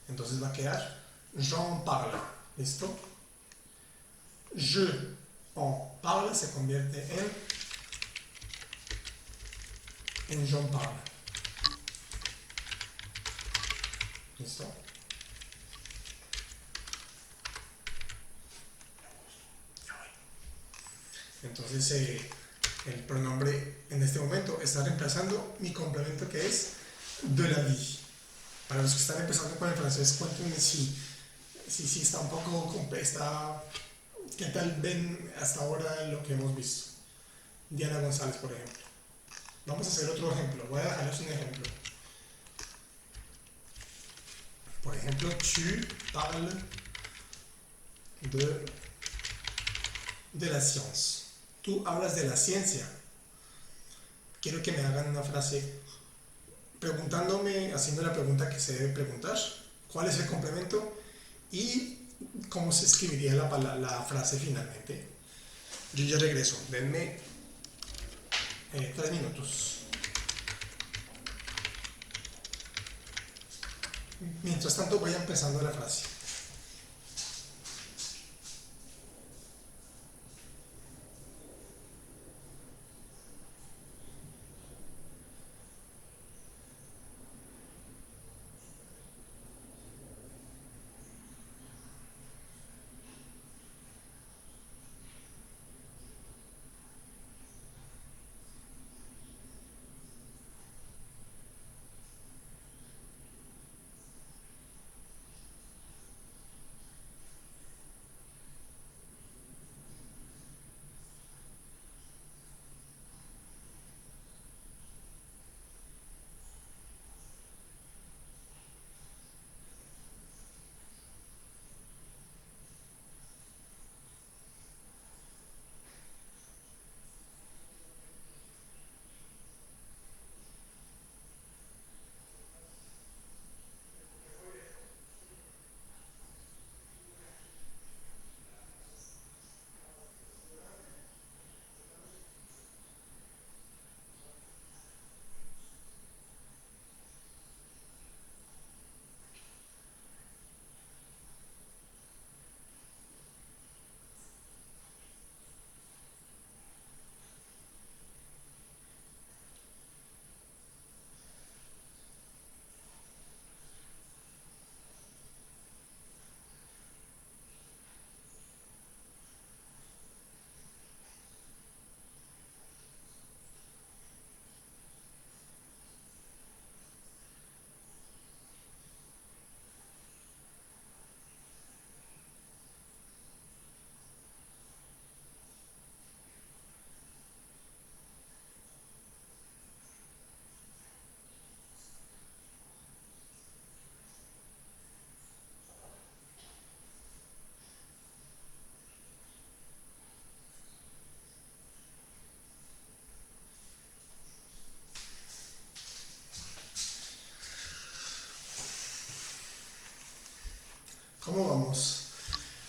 Entonces va a quedar j'en parle. ¿Listo? Je en parle se convierte en j'en parle. ¿Listo? Entonces el pronombre en este momento está reemplazando mi complemento que es de la vie. Para los que están empezando con el francés, cuéntenme si está un poco ¿qué tal ven hasta ahora lo que hemos visto? Diana González, por ejemplo. Vamos a hacer otro ejemplo. Voy a dejarles un ejemplo. Por ejemplo, tu parles de la science. Tú hablas de la ciencia. Quiero que me hagan una frase preguntándome, haciendo la pregunta que se debe preguntar. ¿Cuál es el complemento? Y cómo se escribiría la frase finalmente. Yo ya regreso. Denme 3 minutos. Mientras tanto voy empezando la frase. ¿Cómo vamos?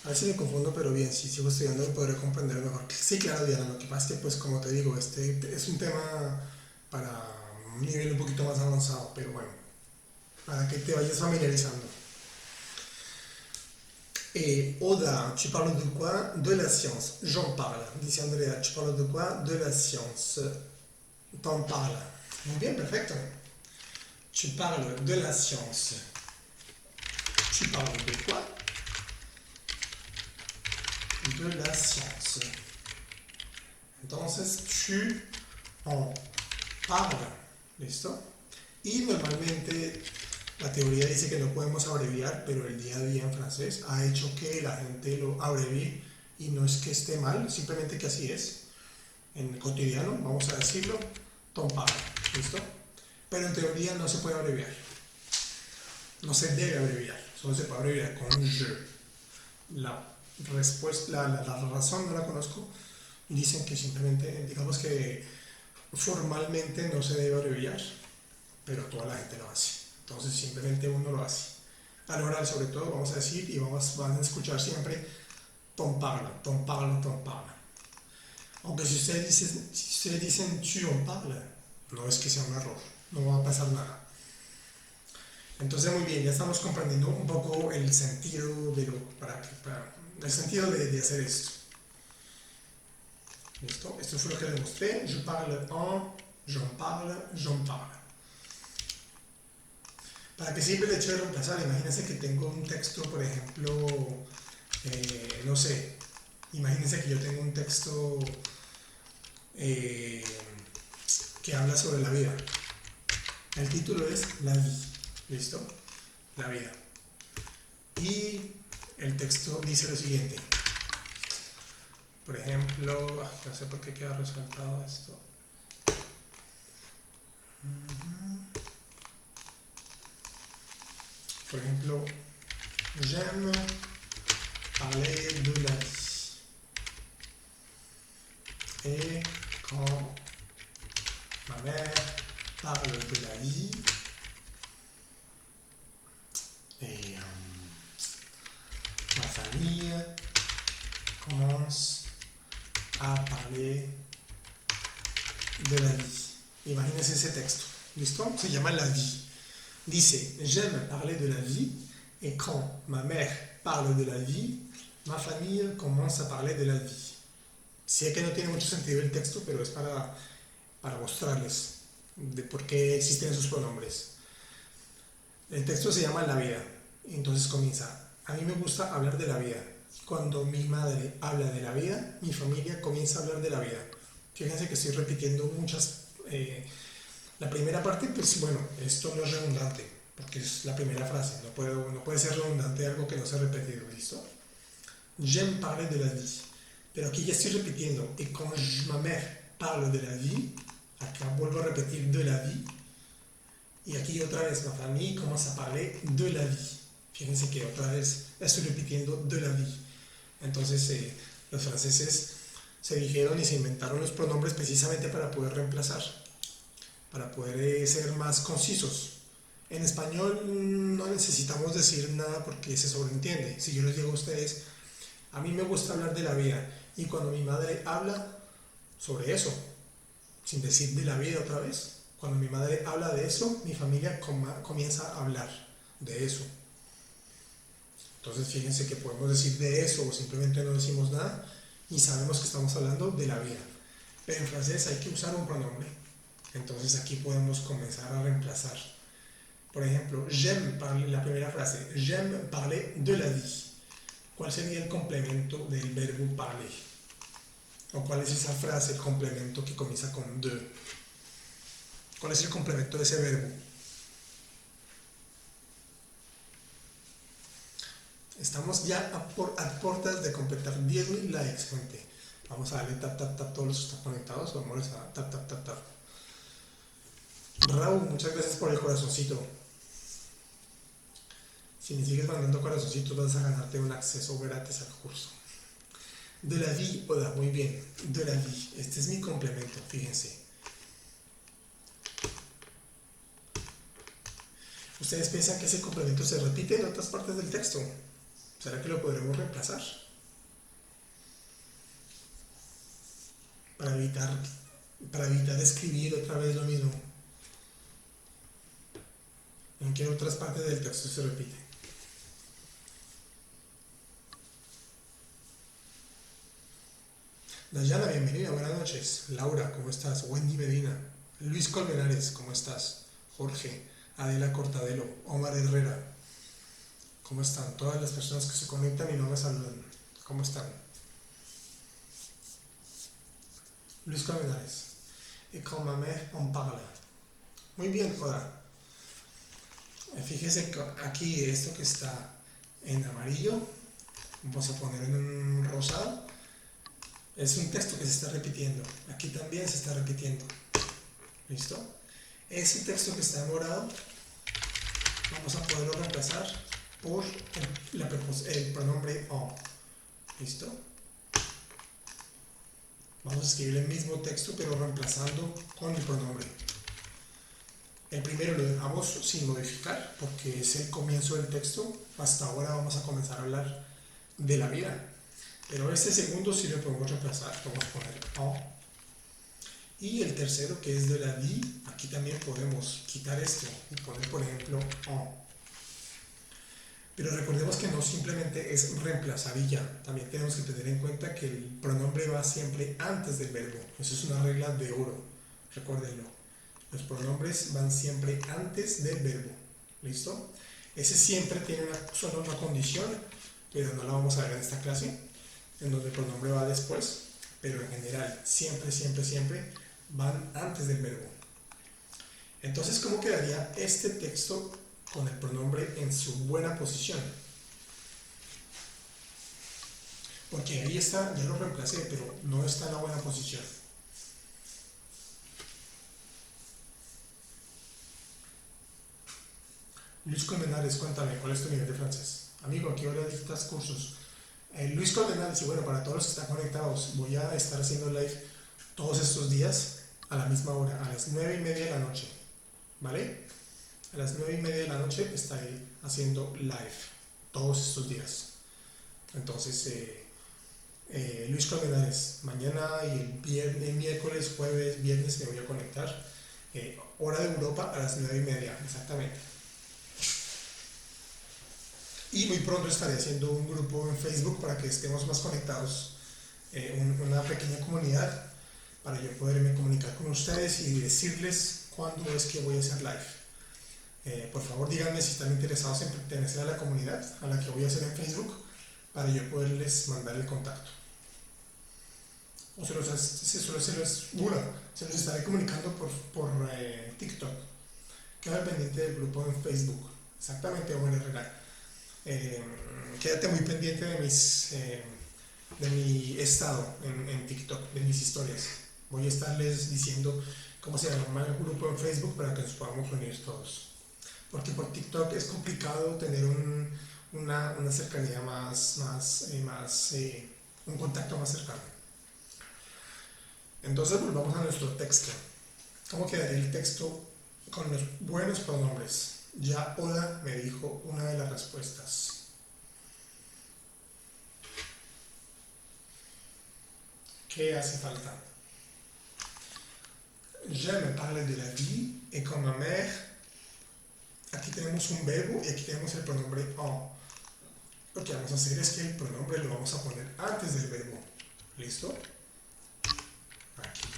A ver si me confundo, pero bien, si sigo estudiando podré comprender mejor. Sí, claro, Diana, lo que pasa es que, pues, como te digo, este es un tema para un nivel un poquito más avanzado, pero bueno, para que te vayas familiarizando. Oda, tu parles de quoi? De la science. J'en parle. Dice Andrea, tu parles de quoi? De la science. T'en parles. Muy bien, perfecto. Tu parles de la science. Tu parles de quoi? De la science. Entonces, tu en parles. ¿Listo? Y normalmente la teoría dice que no podemos abreviar, pero el día a día en francés ha hecho que la gente lo abrevie y no es que esté mal, simplemente que así es. En el cotidiano, vamos a decirlo, ton parle, ¿listo? Pero en teoría no se puede abreviar, no se debe abreviar, solo se puede abreviar con je. La respuesta, la razón no la conozco, dicen que simplemente, digamos que formalmente no se debe abreviar, pero toda la gente lo hace. Entonces simplemente uno lo hace. Al oral sobre todo vamos a decir y van a escuchar siempre ton parle, ton parle, ton parle. Aunque si ustedes dicen tu en parle, no es que sea un error, no va a pasar nada. Entonces muy bien, ya estamos comprendiendo un poco el sentido de el sentido de hacer esto. ¿Listo? Esto fue lo que les mostré. Je parle en, j'en parle, j'en parle. ¿Para qué sirve el hecho de reemplazar? Imagínense que tengo un texto, por ejemplo, no sé, imagínense que yo tengo un texto eh, que habla sobre la vida. El título es La vie, ¿listo? La vida. Y el texto dice lo siguiente. Por ejemplo, no sé por qué queda resaltado esto. Por ejemplo, j'aime parler de la vie. Et quand ma mère parle de la vie, et ma famille commence a parler de la vie. Imagínense ese texto. ¿Listo? Se llama La vie. Dice, j'aime parler de la vie, et quand ma mère parle de la vie, ma famille commence a parler de la vie. Sé que no tiene mucho sentido el texto, pero es para mostrarles de por qué existen esos pronombres. El texto se llama La vida, entonces comienza, a mí me gusta hablar de la vida. Cuando mi madre habla de la vida, mi familia comienza a hablar de la vida. Fíjense que estoy repitiendo muchas... la primera parte, pues bueno, esto no es redundante, porque es la primera frase, no puede ser redundante algo que no se ha repetido, ¿listo? J'aime parler de la vie. Pero aquí ya estoy repitiendo, y quand ma mère parle de la vie, acá vuelvo a repetir de la vie, y aquí otra vez ma famille commence a parler de la vie. Fíjense que otra vez estoy repitiendo de la vie. Entonces los franceses se dijeron y se inventaron los pronombres precisamente para poder reemplazar, para poder ser más concisos. En español no necesitamos decir nada porque se sobreentiende. Si yo les digo a ustedes, a mí me gusta hablar de la vida, y cuando mi madre habla sobre eso, sin decir de la vida otra vez, cuando mi madre habla de eso, mi familia comienza a hablar de eso. Entonces fíjense que podemos decir de eso o simplemente no decimos nada y sabemos que estamos hablando de la vida. Pero en francés hay que usar un pronombre. Entonces aquí podemos comenzar a reemplazar. Por ejemplo, j'aime parler, la primera frase, j'aime parler de la vie. ¿Cuál sería el complemento del verbo parler? ¿O cuál es esa frase, el complemento que comienza con de? ¿Cuál es el complemento de ese verbo? Estamos ya a puertas de completar 10.000 likes, gente. Vamos a darle tap, tap, tap, todos los que están conectados. Vamos a tap, tap, tap, tap. Raúl, muchas gracias por el corazoncito. Si me sigues mandando corazoncitos vas a ganarte un acceso gratis al curso. De la vie, Oda, muy bien. De la vie, este es mi complemento, fíjense. ¿Ustedes piensan que ese complemento se repite en otras partes del texto? ¿Será que lo podremos reemplazar? Para evitar, para evitar escribir otra vez lo mismo. ¿En qué otras partes del texto se repite? Dayana, bienvenida, buenas noches. Laura, ¿cómo estás? Wendy Medina. Luis Colmenares, ¿cómo estás? Jorge, Adela Cortadelo, Omar Herrera, ¿cómo están? Todas las personas que se conectan y no me saludan, ¿cómo están? Luis Colmenares. Et quand ma mère en parle. Muy bien, Joda. Fíjese que aquí esto que está en amarillo, vamos a poner en un rosado. Es un texto que se está repitiendo. Aquí también se está repitiendo. ¿Listo? Ese texto que está en morado, vamos a poderlo reemplazar por el pronombre on. ¿Listo? Vamos a escribir el mismo texto, pero reemplazando con el pronombre. El primero lo dejamos sin modificar, porque es el comienzo del texto. Hasta ahora vamos a comenzar a hablar de la vida. Pero este segundo sí lo podemos reemplazar, podemos poner en. Y el tercero, que es de la vie, aquí también podemos quitar esto y poner, por ejemplo, en. Pero recordemos que no simplemente es reemplazar y ya. También tenemos que tener en cuenta que el pronombre va siempre antes del verbo. Eso es una regla de oro, recuérdenlo. Los pronombres van siempre antes del verbo. ¿Listo? Ese siempre tiene solo una condición, pero no la vamos a ver en esta clase, en donde el pronombre va después, pero en general siempre, siempre, siempre van antes del verbo. Entonces, ¿cómo quedaría este texto con el pronombre en su buena posición? Porque ahí está, ya lo reemplacé, pero no está en la buena posición. Luis Colmenares, cuéntame, ¿cuál es tu nivel de francés? Amigo, ¿a qué hora dictas cursos? Luis Colmenares, y bueno, para todos los que están conectados, voy a estar haciendo live todos estos días a la misma hora, a las 9:30 de la noche, ¿vale? A las 9:30 de la noche estaré haciendo live todos estos días. Entonces, Luis Colmenares, mañana y el miércoles, jueves, viernes me voy a conectar, hora de Europa a las 9:30, exactamente. Y muy pronto estaré haciendo un grupo en Facebook para que estemos más conectados, una pequeña comunidad para yo poderme comunicar con ustedes y decirles cuándo es que voy a hacer live. Por favor, díganme si están interesados en pertenecer a la comunidad a la que voy a hacer en Facebook para yo poderles mandar el contacto. O se los estaré comunicando por TikTok. Queda pendiente del grupo en Facebook. Exactamente, bueno, Herrera. Quédate muy pendiente de mi estado en TikTok, de mis historias. Voy a estarles diciendo cómo se llama el grupo en Facebook para que nos podamos unir todos. Porque por TikTok es complicado tener una cercanía un contacto más cercano. Entonces volvamos a nuestro texto. ¿Cómo quedaría el texto con los buenos pronombres? Ya Oda me dijo una de las respuestas. ¿Qué hace falta? Je me parle de la vie et comme ma mère. Aquí tenemos un verbo y aquí tenemos el pronombre en. Lo que vamos a hacer es que el pronombre lo vamos a poner antes del verbo. ¿Listo? Aquí.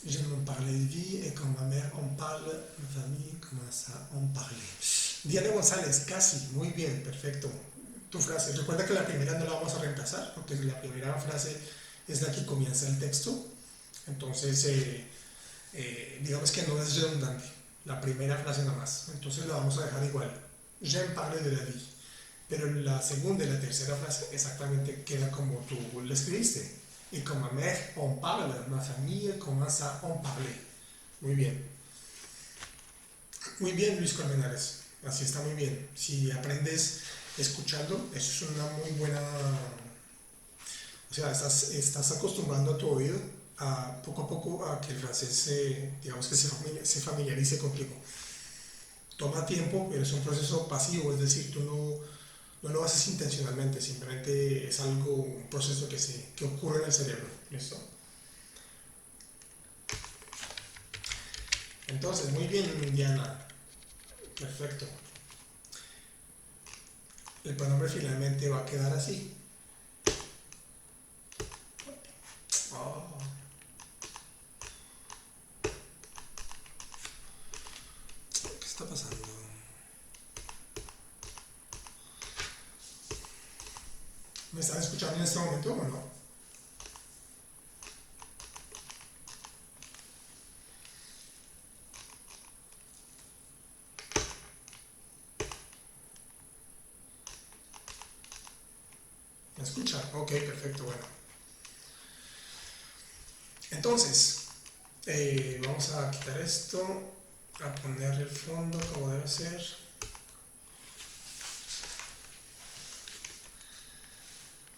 Je me parle de vie et quand ma mère en parle, ma famille commence à en parler. Diana González, casi, muy bien, perfecto. Tu frase, recuerda que la primera no la vamos a reemplazar porque la primera frase es la que comienza el texto. Entonces, digamos que no es redundante, la primera frase nomás. Entonces la vamos a dejar igual. Je me parle de la vie. Pero la segunda y la tercera frase exactamente queda como tú la escribiste. Y comme ma mère en parle, ma famille commence à en parler. Muy bien. Muy bien, Luis Colmenares. Así está muy bien. Si aprendes escuchando, eso es una muy buena. O sea, estás acostumbrando a tu oído poco a poco a que el francés digamos que se familiarice contigo. Toma tiempo, pero es un proceso pasivo, es decir, tú no lo haces intencionalmente, simplemente es algo, un proceso que ocurre en el cerebro. ¿Listo? Entonces, muy bien, Diana. Perfecto. El pronombre finalmente va a quedar así. Oh, ¿qué está pasando? ¿Me están escuchando en este momento o no? ¿Me escuchan? Ok, perfecto, bueno. Entonces, vamos a quitar esto, a poner el fondo como debe ser.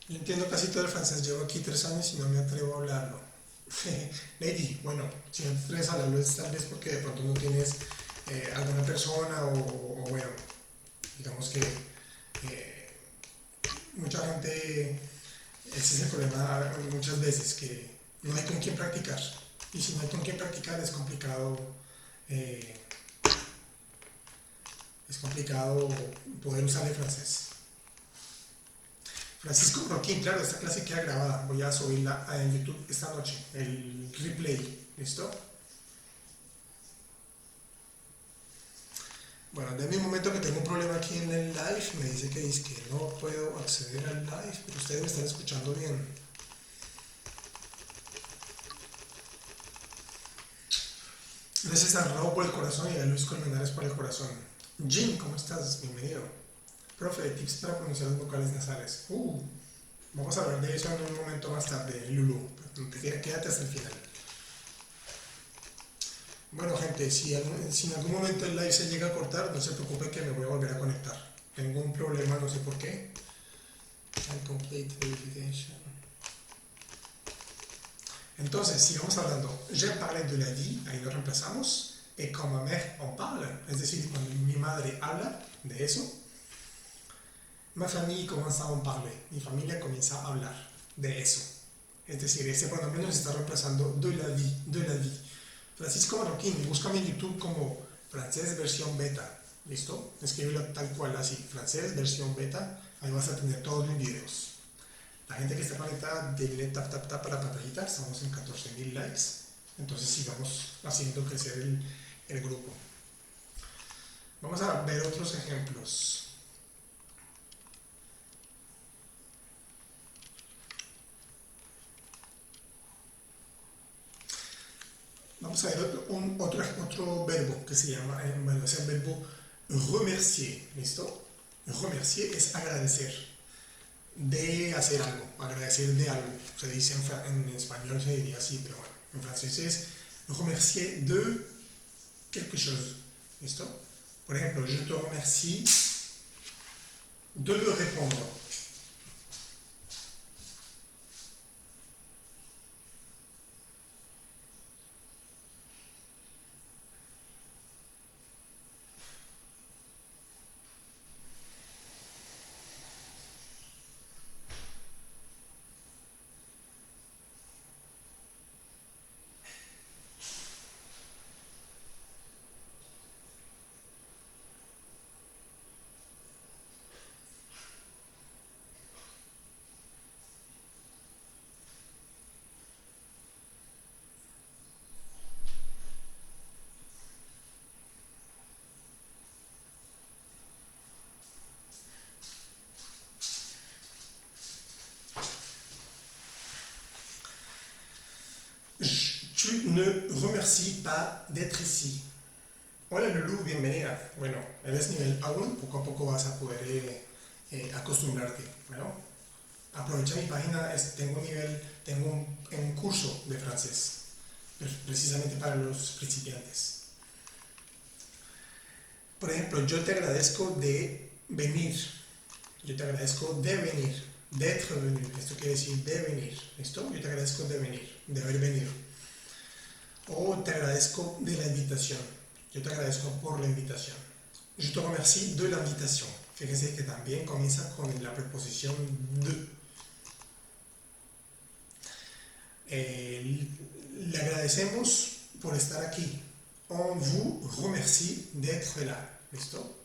Yo entiendo casi todo el francés, llevo aquí 3 años y no me atrevo a hablarlo. Lady, bueno, si no te atreves a hablarlo es tal vez porque de pronto no tienes alguna persona o bueno, digamos que mucha gente, ese es el problema muchas veces, que no hay con quién practicar. Y si no hay con quién practicar eh, es complicado poder usar el francés. Francisco Roquín, claro, esta clase queda grabada. Voy a subirla en YouTube esta noche, el replay. ¿Listo? Bueno, de mi momento que tengo un problema aquí en el live, me dice que no puedo acceder al live, pero ustedes me están escuchando bien. Gracias a Raúl por el corazón y a Luis Colmenares por el corazón. Jim, ¿cómo estás? Bienvenido. Profe, tips para pronunciar las vocales nasales. Vamos a hablar de eso en un momento más tarde, Lulu. Quédate hasta el final. Bueno, gente, si en algún momento el live se llega a cortar, no se preocupe que me voy a volver a conectar. Tengo un problema, no sé por qué. Incomplete verification. Entonces, sigamos hablando. Je parlais de la vie, ahí lo reemplazamos. Et quand ma mère en parle, es decir, cuando mi madre habla de eso, ma famille commence à en parler. Mi familia comienza a hablar de eso. Es decir, ese pronombre nos está reemplazando de la vie, de la vie. Francisco Marroquín, búscame en YouTube como francés versión beta. ¿Listo? Escríbelo tal cual así, francés versión beta. Ahí vas a tener todos mis videos. La gente que está conectada, denle tap tap tap para la pantallita. Estamos en 14.000 likes. Entonces sigamos haciendo crecer el grupo. Vamos a ver otros ejemplos. Vamos a ver otro verbo que se llama, bueno, es el verbo remercier. ¿Listo? Remercier es agradecer de hacer algo, agradecer de algo. Se dice en español, se diría así, pero bueno, en francés es remercier de quelque chose. ¿Listo? Por ejemplo, je te remercie de me répondre. Tu ne remercies pas d'être ici. Hola Lulu, bienvenida. Bueno, eres nivel A1, poco a poco vas a poder acostumbrarte. Bueno, aprovecha mi página, tengo un curso de francés, precisamente para los principiantes. Por ejemplo, yo te agradezco de venir. Yo te agradezco de venir. D'être venu. Esto quiere decir de venir. ¿Listo? Yo te agradezco de venir, de haber venido. O te agradezco de la invitación. Yo te agradezco por la invitación. Je te remercie de l'invitation. Fíjense que también comienza con la preposición de. Le agradecemos por estar aquí. On vous remercie d'être là. ¿Listo?